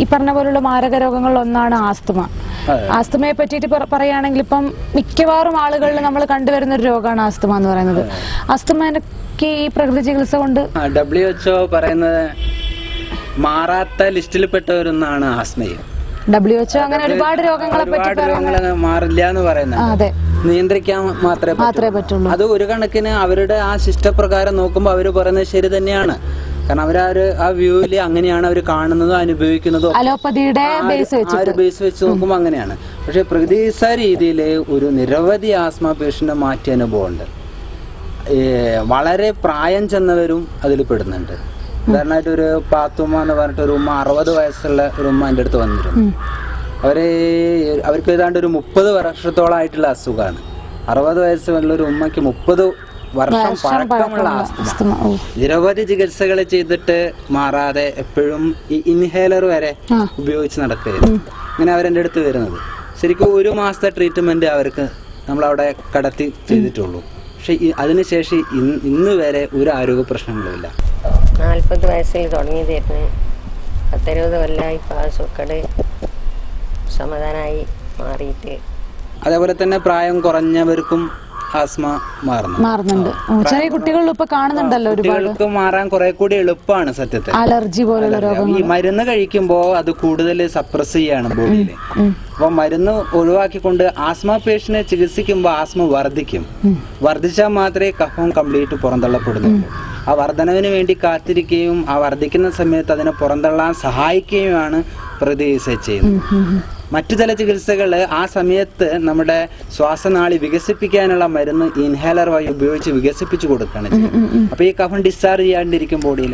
ഈ പറഞ്ഞ പോലുള്ള മാരക രോഗങ്ങളിൽ ഒന്നാണ് ആസ്തമ. ആസ്തമയെ പറ്റിയിട്ട് പറയുകയാണെങ്കിൽ ഇപ്പം മിക്കവാറും ആളുകളിൽ നമ്മൾ കണ്ടുവരുന്ന ഒരു രോഗമാണ് ആസ്തമ എന്ന് പറയുന്നത്. ആസ്തമയ്ക്ക് ഈ പ്രകൃതി ചികിത്സ കൊണ്ട് WHO പറയുന്നത് മാറാത്ത ലിസ്റ്റിൽപ്പെട്ട ഒന്നാണ് ആസ്മയും. WHO അങ്ങനെ ഒരുപാട് രോഗങ്ങളെ പറ്റി മാറില്ല എന്ന് പറയുന്നത് നിയന്ത്രിക്കാൻ മാത്രമേ പറ്റുള്ളൂ. അത് ഒരു കണക്കിന് അവരുടെ ആ ശിഷ്ടപ്രകാരം നോക്കുമ്പോൾ അവർ പറയുന്നത് ശരി തന്നെയാണ്. കാരണം ആ വ്യൂവില് അങ്ങനെയാണ് അവർ കാണുന്നതും അനുഭവിക്കുന്നതും. അലോപ്പതിയുടെ ബേസ് വെച്ച് നോക്കുമ്പോൾ അങ്ങനെയാണ്. പക്ഷെ പ്രകൃതി ചികിത്സാ രീതിയിൽ ഒരു നിരവധി ആസ്മ പേഷ്യന്റ് മാറ്റിയ അനുഭവമുണ്ട്. വളരെ പ്രായം ചെന്നവരും അതിൽ പെടുന്നുണ്ട്. ഉദാഹരണമായിട്ട് ഒരു പാത്തുമ്മ എന്ന് പറഞ്ഞിട്ട് ഒരു ഉമ്മ, 60 വയസ്സുള്ള ഒരു ഉമ്മ എൻ്റെ അടുത്ത് വന്നിരുന്നു. അവർക്ക് ഏതാണ്ട് ഒരു 30 വർഷത്തോളമായിട്ടുള്ള അസുഖമാണ്. 60 വയസ്സുള്ള ഒരു ഉമ്മയ്ക്ക് 30 വർഷം പഴക്കമുള്ള ആസ്തമ. നിരവധി ചികിത്സകൾ ചെയ്തിട്ട് മാറാതെ എപ്പോഴും ഈ ഇൻഹേലർ വരെ ഉപയോഗിച്ച് നടക്കുകയായിരുന്നു. അങ്ങനെ അവരെൻ്റെ അടുത്ത് വരുന്നത്. ശരിക്കും 1 മാസത്തെ ട്രീറ്റ്മെന്റ് അവർക്ക് നമ്മളവിടെ കടത്തി ചെയ്തിട്ടുള്ളൂ. പക്ഷെ അതിനുശേഷം ഇന്ന് വരെ ഒരു ആരോഗ്യ പ്രശ്നങ്ങളുമില്ല. 40 വയസ്സിൽ തുടങ്ങിയതായിരുന്നു. 10-20 കൊല്ലമായി സുക്കട് സമാധാനമായി മാറിയിട്ട്. അതേപോലെ തന്നെ പ്രായം കുറഞ്ഞവർക്കും ആസ്മ മാറുന്നുണ്ട്. ചെറിയ കുട്ടികളിൽ ഇപ്പൊ കാണുന്നുണ്ടല്ലോ. കുട്ടികൾക്ക് മാറാൻ കുറെ കൂടി എളുപ്പമാണ് സത്യത്തിൽ. അലർജി പോലുള്ള രോഗങ്ങൾ ഈ മരുന്ന് കഴിക്കുമ്പോ അത് കൂടുതൽ സപ്രസ് ചെയ്യാണ് ബോഡിയിൽ. അപ്പൊ മരുന്ന് ഒഴിവാക്കിക്കൊണ്ട് ആസ്മ പേഷ്യനെ ചികിത്സിക്കുമ്പോൾ ആസ്മ വർദ്ധിക്കും. വർദ്ധിച്ചാൽ മാത്രമേ കഫം കംപ്ലീറ്റ് പുറന്തള്ളപ്പെടുന്നുള്ളൂ. ആ വർധനവിന് വേണ്ടി കാത്തിരിക്കുകയും ആ വർദ്ധിക്കുന്ന സമയത്ത് അതിനെ പുറന്തള്ളാൻ സഹായിക്കുകയുമാണ് പ്രകൃതി ചികിത്സ ചെയ്യുന്നത്. മറ്റു ചില ചികിത്സകൾ ആ സമയത്ത് നമ്മുടെ ശ്വാസനാളി വികസിപ്പിക്കാനുള്ള മരുന്ന് ഇൻഹേലർ വഴി ഉപയോഗിച്ച് വികസിപ്പിച്ചു കൊടുക്കുകയാണ് ചെയ്യുന്നത്. അപ്പൊ ഈ കഫം ഡിസ്ചാർജ് ചെയ്യാണ്ടിരിക്കും ബോഡിയിൽ.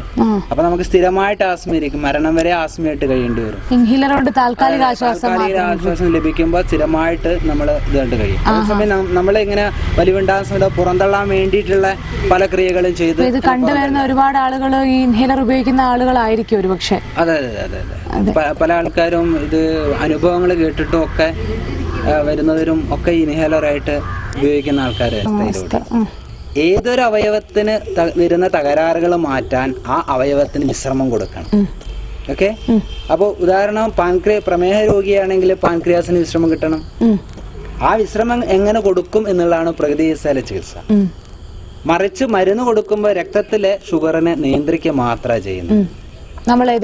അപ്പൊ നമുക്ക് സ്ഥിരമായിട്ട് ആസ്മ ഇരിക്കും. മരണം വരെ ആസ്മയായിട്ട് കഴിയേണ്ടി വരും. ഇൻഹേലർ കൊണ്ട് താൽക്കാലിക ആശ്വാസം ലഭിക്കുമ്പോൾ സ്ഥിരമായിട്ട് നമ്മൾ ഇത് കണ്ട് കഴിയും. അതേസമയം നമ്മളിങ്ങനെ വലിവുണ്ടാകുന്ന സമയത്ത് പുറന്തള്ളാൻ വേണ്ടിയിട്ടുള്ള പല ക്രിയകളും ചെയ്ത് ഇത് കണ്ടുവരുന്ന ഒരുപാട് ആളുകൾ ഈ ഇൻഹേലർ ഉപയോഗിക്കുന്ന ആളുകളായിരിക്കും ഒരു പക്ഷേ. അതെ. പല ആൾക്കാരും ഇത് അനുഭവങ്ങൾ കേട്ടിട്ടും ഒക്കെ വരുന്നവരും ഒക്കെ ഇൻഹേലറായിട്ട് ഉപയോഗിക്കുന്ന ആൾക്കാരുടെ ഏതൊരു അവയവത്തിന് വരുന്ന തകരാറുകൾ മാറ്റാൻ ആ അവയവത്തിന് വിശ്രമം കൊടുക്കണം. ഓക്കെ. അപ്പോൾ ഉദാഹരണം പ്രമേഹ രോഗിയാണെങ്കിൽ പാൻക്രിയാസിന് വിശ്രമം കിട്ടണം. ആ വിശ്രമം എങ്ങനെ കൊടുക്കും എന്നുള്ളതാണ് പ്രകൃതി ചികിത്സയിലെ ചികിത്സ. മറിച്ച് മരുന്ന് കൊടുക്കുമ്പോൾ രക്തത്തിലെ ഷുഗറിനെ നിയന്ത്രിക്കുക മാത്രമാണ് ചെയ്യുന്നത്.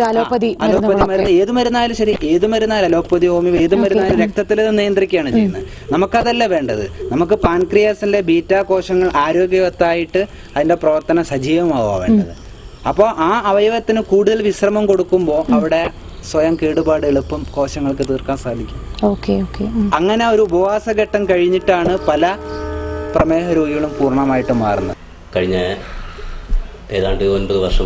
അലോപ്പതി മരുന്ന് ഏത് മരുന്നായാലും ശരി, ഏത് മരുന്നായാലും അലോപ്പതി ഹോമിയോ ഏത് മരുന്നായാലും രക്തത്തിൽ നിയന്ത്രിക്കുകയാണ് ചെയ്യുന്നത്. നമുക്കതല്ല വേണ്ടത്. നമുക്ക് പാൻക്രിയാസിന്റെ ബീറ്റാ കോശങ്ങൾ ആരോഗ്യവത്തായിട്ട് അതിന്റെ പ്രവർത്തനം സജീവമാവുക വേണ്ടത്. അപ്പോൾ ആ അവയവത്തിന് കൂടുതൽ വിശ്രമം കൊടുക്കുമ്പോൾ അവിടെ സ്വയം കേടുപാട് എളുപ്പം കോശങ്ങൾക്ക് തീർക്കാൻ സാധിക്കും. അങ്ങനെ ഒരു ഉപവാസഘട്ടം കഴിഞ്ഞിട്ടാണ് പല പ്രമേഹ രോഗികളും പൂർണ്ണമായിട്ട് മാറുന്നത്. കഴിഞ്ഞ ഏതാണ്ട് 9 വർഷം